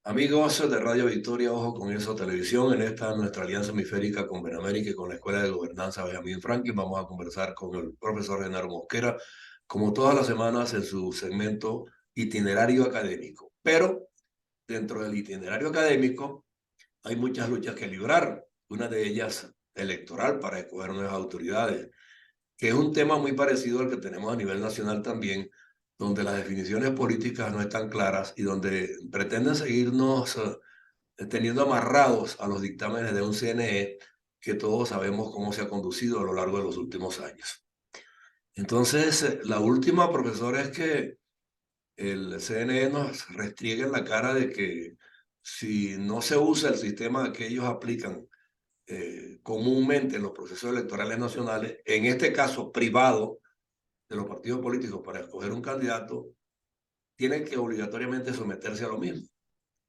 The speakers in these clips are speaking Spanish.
Amigos de Radio Victoria, ojo con eso, televisión, en esta nuestra alianza hemisférica con Benamérica y con la Escuela de Gobernanza Benjamín Franklin, vamos a conversar con el profesor Genaro Mosquera, como todas las semanas en su segmento itinerario académico. Pero dentro del itinerario académico hay muchas luchas que librar, una de ellas electoral para escoger nuevas autoridades, que es un tema muy parecido al que tenemos a nivel nacional también, donde las definiciones políticas no están claras y donde pretenden seguirnos teniendo amarrados a los dictámenes de un CNE que todos sabemos cómo se ha conducido a lo largo de los últimos años. Entonces, la última, profesor, es que el CNE nos restriegue en la cara de que si no se usa el sistema que ellos aplican comúnmente en los procesos electorales nacionales, en este caso privado de los partidos políticos para escoger un candidato, tienen que obligatoriamente someterse a lo mismo.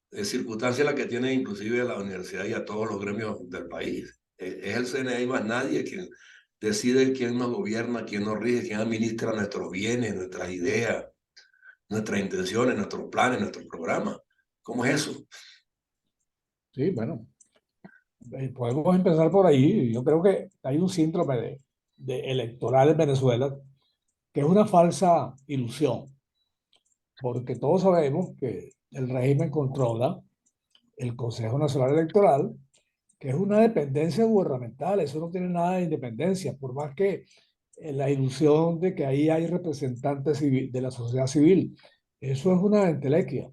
Es circunstancia la que tiene inclusive a la universidad y a todos los gremios del país. Es el CNE y más nadie quien decide quién nos gobierna, quién nos rige, quién administra nuestros bienes, nuestras ideas, nuestras intenciones, nuestros planes, nuestros programas. ¿Cómo es eso? Sí, bueno, podemos empezar por ahí. Yo creo que hay un síndrome de electoral en Venezuela que es una falsa ilusión, porque todos sabemos que el régimen controla el Consejo Nacional Electoral, que es una dependencia gubernamental, eso no tiene nada de independencia, por más que la ilusión de que ahí hay representantes de la sociedad civil, eso es una entelequia.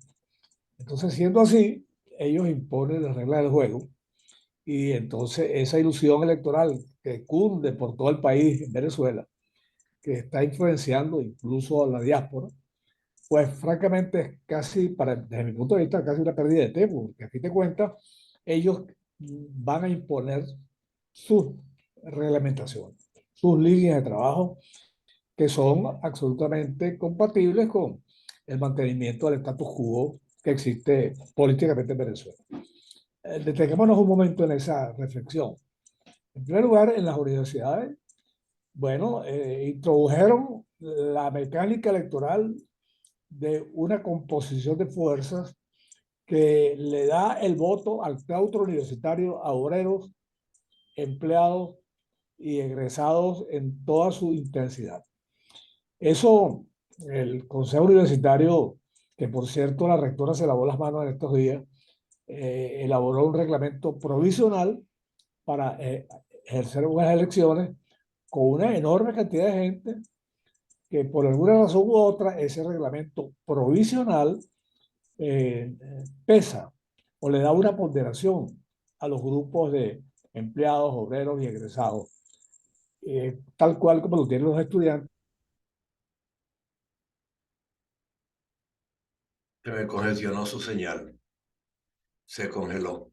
Entonces, siendo así, ellos imponen las reglas del juego. Y entonces esa ilusión electoral que cunde por todo el país en Venezuela, que está influenciando incluso a la diáspora, pues francamente es casi, desde mi punto de vista, casi una pérdida de tiempo, porque a fin de cuentas ellos van a imponer sus reglamentaciones, sus líneas de trabajo, que son absolutamente compatibles con el mantenimiento del status quo que existe políticamente en Venezuela. Detengámonos un momento en esa reflexión. En primer lugar, en las universidades, bueno, introdujeron la mecánica electoral de una composición de fuerzas que le da el voto al claustro universitario a obreros, empleados y egresados en toda su intensidad. Eso, el Consejo Universitario, que por cierto la rectora se lavó las manos en estos días, elaboró un reglamento provisional para ejercer unas elecciones con una enorme cantidad de gente que por alguna razón u otra ese reglamento provisional pesa o le da una ponderación a los grupos de empleados, obreros y egresados, tal cual como lo tienen los estudiantes. Se me congestionó su señal, se congeló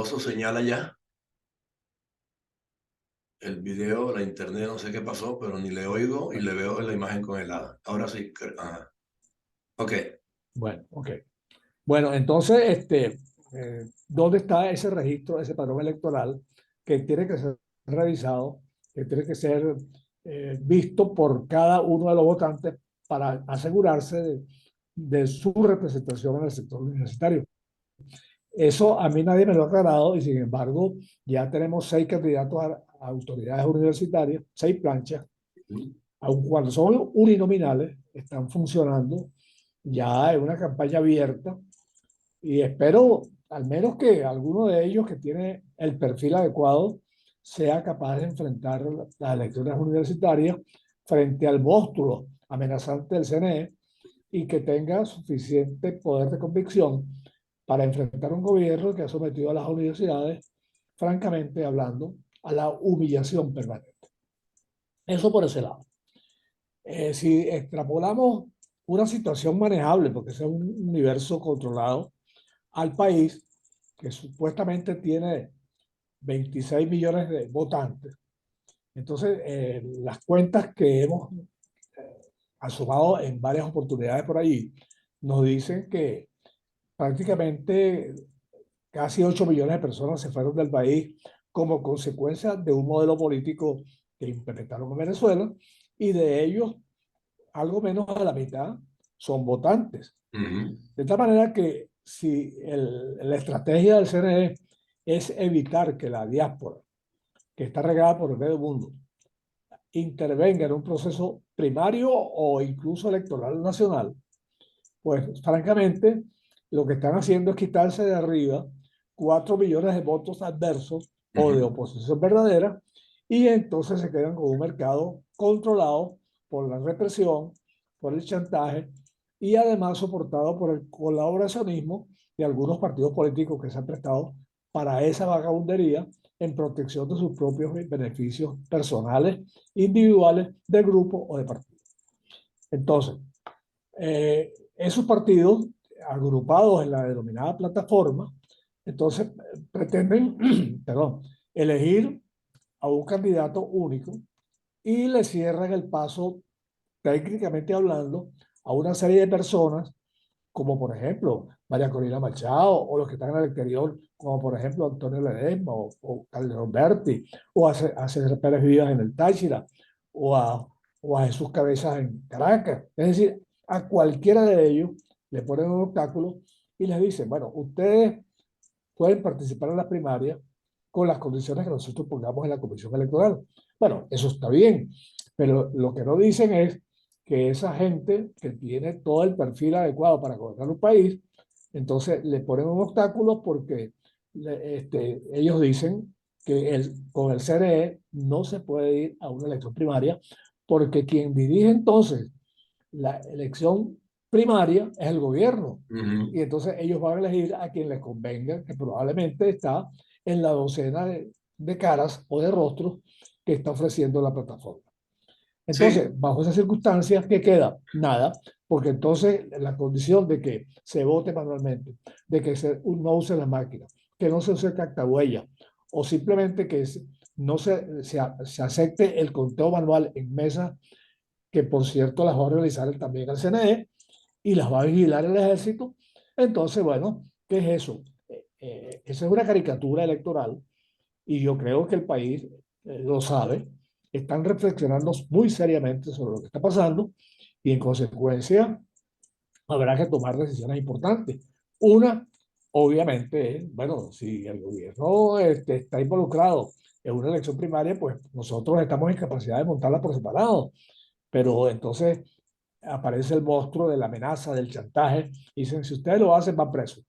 su señal allá. El video, la internet, no sé qué pasó, pero ni le oigo y le veo la imagen congelada. Ahora sí, ajá. Ok. Bueno, ok. Bueno, entonces, ¿dónde está ese registro, ese padrón electoral que tiene que ser revisado, que tiene que ser visto por cada uno de los votantes para asegurarse de su representación en el sector universitario? Eso a mí nadie me lo ha aclarado y sin embargo ya tenemos 6 candidatos a autoridades universitarias, 6 planchas, aun cuando son uninominales, están funcionando ya en una campaña abierta y espero al menos que alguno de ellos que tiene el perfil adecuado sea capaz de enfrentar las elecciones universitarias frente al monstruo amenazante del CNE y que tenga suficiente poder de convicción para enfrentar un gobierno que ha sometido a las universidades, francamente hablando, a la humillación permanente. Eso por ese lado. Si extrapolamos una situación manejable, porque es un universo controlado, al país, que supuestamente tiene 26 millones de votantes, entonces las cuentas que hemos asomado en varias oportunidades por allí nos dicen que prácticamente casi 8 millones de personas se fueron del país como consecuencia de un modelo político que implementaron en Venezuela y de ellos algo menos de la mitad son votantes. Ujú. De tal manera que si la estrategia del CNE es evitar que la diáspora, que está regada por el medio mundo, intervenga en un proceso primario o incluso electoral nacional, pues francamente lo que están haciendo es quitarse de arriba 4 millones de votos adversos o de Ujú. oposición verdadera y entonces se quedan con un mercado controlado por la represión, por el chantaje y además soportado por el colaboracionismo de algunos partidos políticos que se han prestado para esa vagabundería en protección de sus propios beneficios personales, individuales, de grupo o de partido. Entonces, esos partidos agrupados en la denominada plataforma, entonces pretenden, perdón, elegir a un candidato único y le cierran el paso, técnicamente hablando, a una serie de personas, como por ejemplo María Corina Machado, o los que están en el exterior, como por ejemplo Antonio Ledesma, o Calderón Berti, a César Pérez Vivas en el Táchira, o a Jesús Cabezas en Caracas. Es decir, a cualquiera de ellos le ponen un obstáculo y les dicen, bueno, ustedes pueden participar en las primarias con las condiciones que nosotros pongamos en la comisión electoral. Bueno, eso está bien, pero lo que no dicen es que esa gente que tiene todo el perfil adecuado para gobernar un país, entonces le ponen un obstáculo porque ellos dicen que con el CNE no se puede ir a una elección primaria porque quien dirige entonces la elección primaria es el gobierno. Ujú. Y entonces ellos van a elegir a quien les convenga, que probablemente está en la docena de caras o de rostros que está ofreciendo la plataforma. Entonces, Sí, bajo esas circunstancias, ¿qué queda? Nada, porque entonces la condición de que se vote manualmente, de que no use las máquinas, que no se use cactahuella, o simplemente que no se acepte el conteo manual en mesa, que por cierto las va a realizar también el CNE, y las va a vigilar el ejército. Entonces, bueno, ¿qué es eso? Esa es una caricatura electoral y yo creo que el país lo sabe. Están reflexionando muy seriamente sobre lo que está pasando y en consecuencia habrá que tomar decisiones importantes. Una, obviamente, es, bueno, si el gobierno está involucrado en una elección primaria, pues nosotros estamos en capacidad de montarla por separado. Pero entonces aparece el monstruo de la amenaza, del chantaje, y dicen, si ustedes lo hacen, van presos,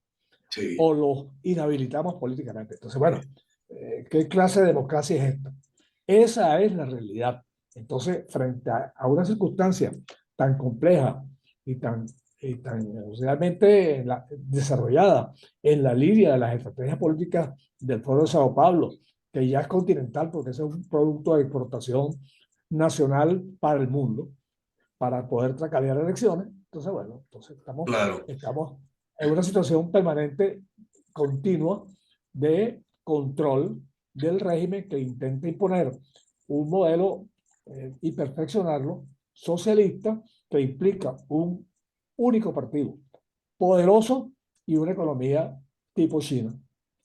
sí. o los inhabilitamos políticamente. Entonces, bueno, ¿qué clase de democracia es esta? Esa es la realidad. Entonces, frente a una circunstancia tan compleja y tan realmente desarrollada en la línea de las estrategias políticas del Foro de Sao Paulo, que ya es continental porque ese es un producto de exportación nacional para el mundo, para poder tracanear elecciones. Entonces, bueno, entonces Claro. estamos en una situación permanente, continua, de control del régimen que intenta imponer un modelo y perfeccionarlo socialista que implica un único partido poderoso y una economía tipo China.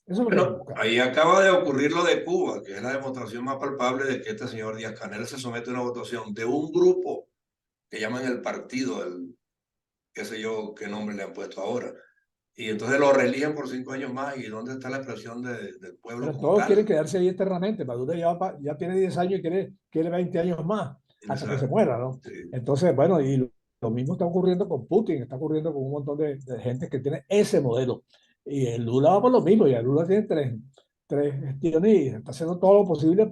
Eso es lo que estamos Bueno, buscando. ahí acaba de ocurrir lo de Cuba, que es la demostración más palpable de que este señor Díaz-Canel se somete a una votación de un grupo que llaman el partido, el qué sé yo qué nombre le han puesto ahora. Y entonces lo reeligen por 5 años más. ¿Y dónde está la expresión del pueblo Pero como todos quieren tal? quedarse ahí eternamente. Maduro ya tiene 10 años y quiere 20 años más hasta que se Exacto. muera, ¿no? Sí, Entonces, bueno, y lo mismo está ocurriendo con Putin, está ocurriendo con un montón de gente que tiene ese modelo. Y el Lula va por lo mismo, y el Lula tiene tres gestiones y está haciendo todo lo posible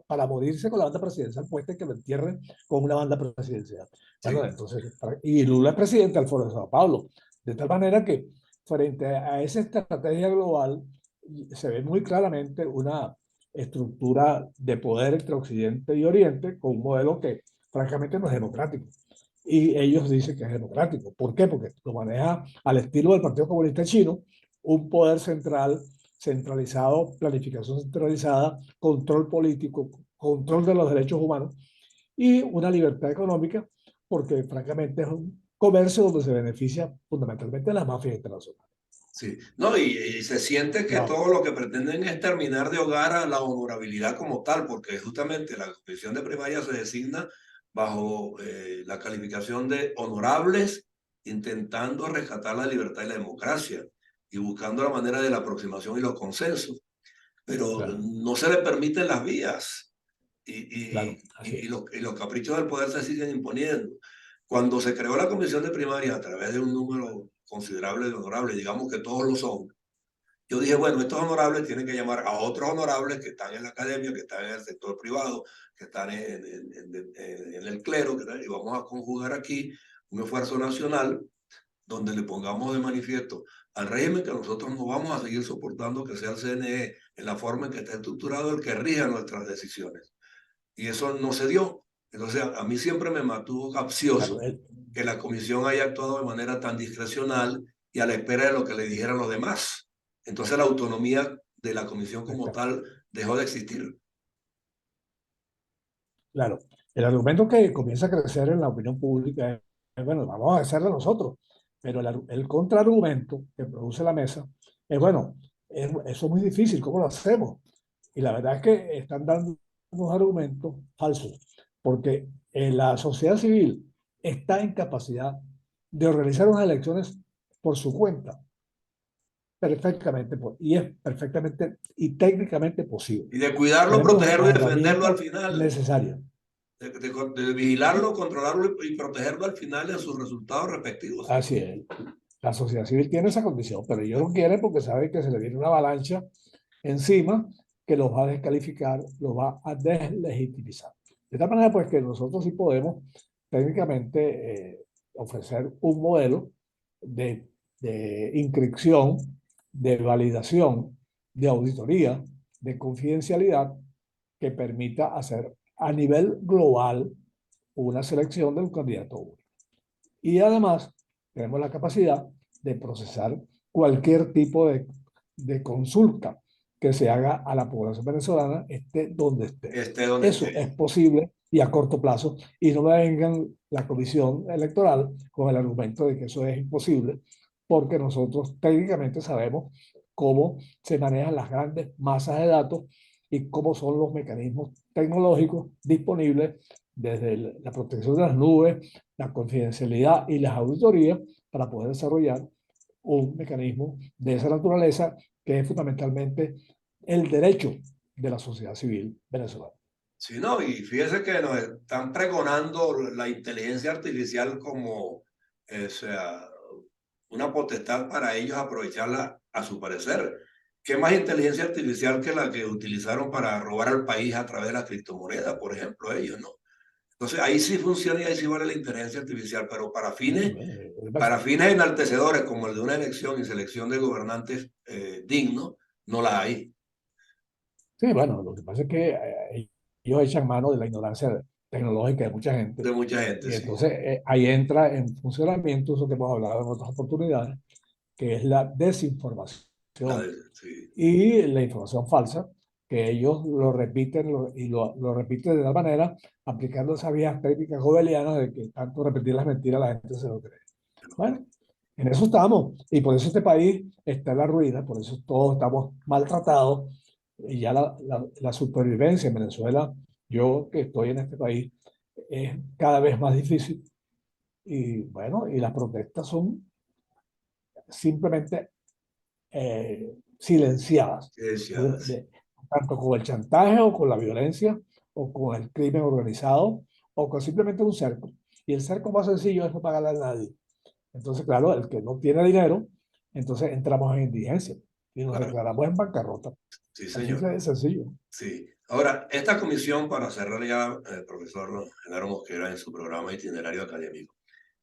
para morirse con la banda presidencial puesta y que lo entierren con una banda presidencial. Bueno, sí. entonces, y Lula es presidente del Foro de Sao Paulo. De tal manera que frente a esa estrategia global, se ve muy claramente una estructura de poder entre Occidente y Oriente con un modelo que francamente no es democrático. Y ellos dicen que es democrático. ¿Por qué? Porque lo maneja al estilo del Partido Comunista Chino, un poder central, centralizado, planificación centralizada, control político, control de los derechos humanos y una libertad económica, porque francamente es un comercio donde se beneficia fundamentalmente las mafias internacionales. Sí, no, y se siente que Claro. todo lo que pretenden es terminar de ahogar a la honorabilidad como tal, porque justamente la comisión de primaria se designa bajo la calificación de honorables intentando rescatar la libertad y la democracia y buscando la manera de la aproximación y los consensos, pero Claro, no se le permiten las vías claro, así es. y los caprichos del poder se siguen imponiendo. Cuando se creó la comisión de primaria a través de un número considerable de honorables, digamos que todos lo son, yo dije, bueno, estos honorables tienen que llamar a otros honorables que están en la academia, que están en el sector privado, que están en el clero, y vamos a conjugar aquí un esfuerzo nacional donde le pongamos de manifiesto al régimen que nosotros no vamos a seguir soportando que sea el CNE en la forma en que está estructurado el que rija nuestras decisiones. Y eso no se dio. Entonces, a mí siempre me mantuvo Claro, capcioso que la comisión haya actuado de manera tan discrecional y a la espera de lo que le dijeran los demás. Entonces, la autonomía de la comisión como está tal dejó de existir. claro. El argumento que comienza a crecer en la opinión pública es, bueno, vamos a hacerlo nosotros, pero el contraargumento que produce la mesa es, bueno, eso es muy difícil, ¿cómo lo hacemos? Y la verdad es que están dando unos argumentos falsos, porque la sociedad civil está en capacidad de organizar unas elecciones por su cuenta, perfectamente, y es perfectamente y técnicamente posible. Y de cuidarlo, Tenemos protegerlo y las defenderlo al herramientas final. necesarias. De vigilarlo, controlarlo y protegerlo al final en sus resultados respectivos. Así es. La sociedad civil tiene esa condición, pero ellos no quieren porque saben que se le viene una avalancha encima que los va a descalificar, los va a deslegitimizar. De tal manera, pues, que nosotros sí podemos técnicamente ofrecer un modelo de, de inscripción, de validación, de auditoría, de confidencialidad que permita hacer a nivel global una selección de un candidato único. Y además tenemos la capacidad de procesar cualquier tipo de consulta que se haga a la población venezolana, esté donde esté. Esté donde Eso esté. es posible y a corto plazo, y no me vengan la comisión electoral con el argumento de que eso es imposible, porque nosotros técnicamente sabemos cómo se manejan las grandes masas de datos y cómo son los mecanismos tecnológicos disponibles desde la protección de las nubes, la confidencialidad y las auditorías para poder desarrollar un mecanismo de esa naturaleza que es fundamentalmente el derecho de la sociedad civil venezolana. Sí, no, y fíjese que nos están pregonando la inteligencia artificial como, o sea, una potestad para ellos aprovecharla a su parecer. ¿Qué más inteligencia artificial que la que utilizaron para robar al país a través de la criptomoneda, por ejemplo, ellos, ¿no? Entonces ahí sí funciona y ahí sí vale la inteligencia artificial, pero para fines enaltecedores como el de una elección y selección de gobernantes dignos, no la hay. Sí, bueno, lo que pasa es que ellos echan mano de la ignorancia tecnológica de mucha gente De mucha gente, y sí. entonces ahí entra en funcionamiento eso que hemos hablado en otras oportunidades, que es la desinformación Sí. y la información falsa, que ellos lo repiten y lo repiten de tal manera, aplicando esas viejas técnicas gobelianas de que tanto repetir las mentiras la gente se lo cree. Bueno, en eso estamos y por eso este país está en la ruina, por eso todos estamos maltratados y ya la supervivencia en Venezuela, yo que estoy en este país, es cada vez más difícil y bueno, y las protestas son simplemente silenciadas, Cienciadas. tanto con el chantaje o con la violencia o con el crimen organizado o con simplemente un cerco. Y el cerco más sencillo es no pagarle a nadie. Entonces, claro, el que no tiene dinero, entonces entramos en indigencia y nos Claro. declaramos en bancarrota. Sí, Así señor. de sencillo. Sí. Ahora, esta comisión, para cerrar ya, el profesor Genaro Mosquera en su programa itinerario académico,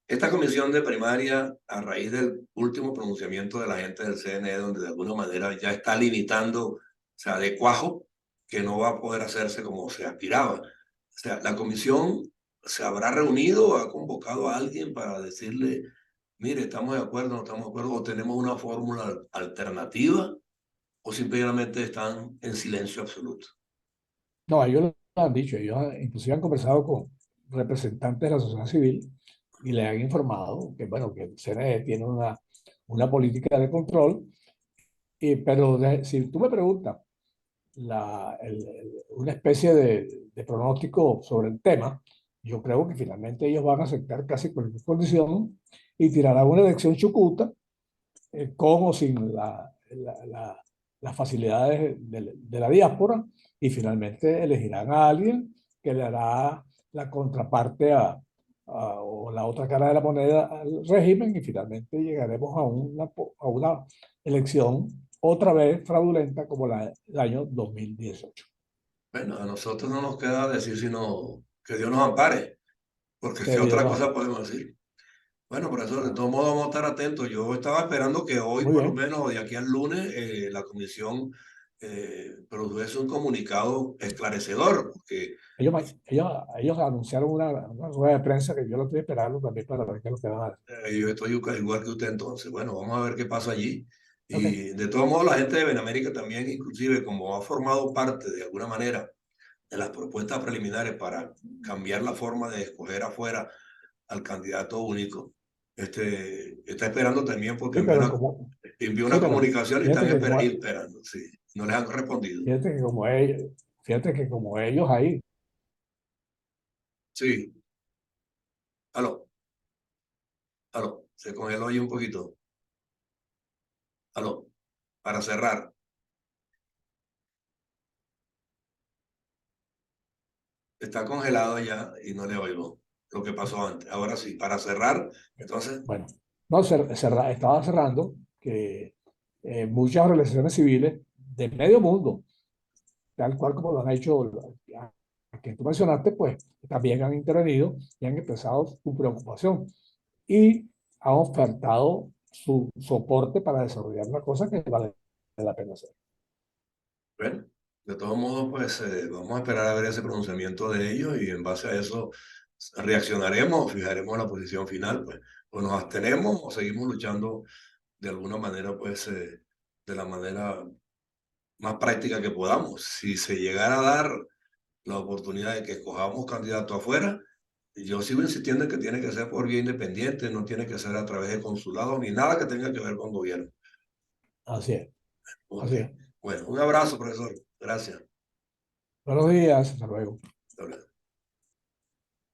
esta comisión de primaria, a raíz del último pronunciamiento de la gente del CNE, donde de alguna manera ya está limitando, o sea, de cuajo, que no va a poder hacerse como se aspiraba. O sea, la comisión se habrá reunido, ha convocado a alguien para decirle, mire, estamos de acuerdo, no estamos de acuerdo, o tenemos una fórmula alternativa, o simplemente están en silencio absoluto. No, ellos lo han dicho, ellos inclusive han conversado con representantes de la sociedad civil y le han informado que, bueno, que el CNE tiene una política de control, pero si tú me preguntas una especie de pronóstico sobre el tema, Yo creo que finalmente ellos van a aceptar casi cualquier condición y tirarán una elección chucuta, con o sin las facilidades de la diáspora, y finalmente elegirán a alguien que le hará la contraparte o la otra cara de la moneda al régimen, y finalmente llegaremos a una elección otra vez fraudulenta como la del año 2018. Bueno, a nosotros no nos queda decir sino que Dios nos ampare, porque qué Que Dios otra nos cosa ampare. podemos decir. Bueno, profesor, de Ah, todos modos vamos a estar atentos. Yo estaba esperando que hoy, muy por lo bien. menos de aquí al lunes, la comisión produjese un comunicado esclarecedor, porque Ellos anunciaron una rueda de prensa que yo lo estoy esperando también para ver qué es lo que van a hacer. yo estoy igual que usted entonces. Bueno, vamos a ver qué pasa allí. Ok. Y de todos modos, la gente de Benamérica también, inclusive, como ha formado parte de alguna manera de las propuestas preliminares para cambiar la forma de escoger afuera al candidato único, está esperando también porque Sí, pero como, envió sí, una pero comunicación y fíjate están que como, esperando, sí, no les han respondido. fíjate que como ellos, fíjate que como ellos ahí, Sí, aló, aló, se congeló ahí un poquito, aló, para cerrar, está congelado ya y no le oigo lo que pasó antes. Ahora sí, para cerrar, entonces, bueno, no, estaba cerrando que muchas organizaciones civiles de medio mundo, tal cual como lo han hecho a que tú mencionaste, pues también han intervenido y han expresado su preocupación y han ofertado su soporte para desarrollar una cosa que vale la pena hacer. bueno, de todos modos, pues vamos a esperar a ver ese pronunciamiento de ellos y en base a eso reaccionaremos, fijaremos la posición final, pues, o nos abstenemos o seguimos luchando de alguna manera, pues, de la manera más práctica que podamos. Si se llegara a dar la oportunidad de que escojamos candidato afuera, yo sigo insistiendo en que tiene que ser por vía independiente, no tiene que ser a través de consulados ni nada que tenga que ver con gobierno. Así es, Ok. así es. Bueno, un abrazo, profesor. Gracias. Buenos días, hasta luego. Hasta luego.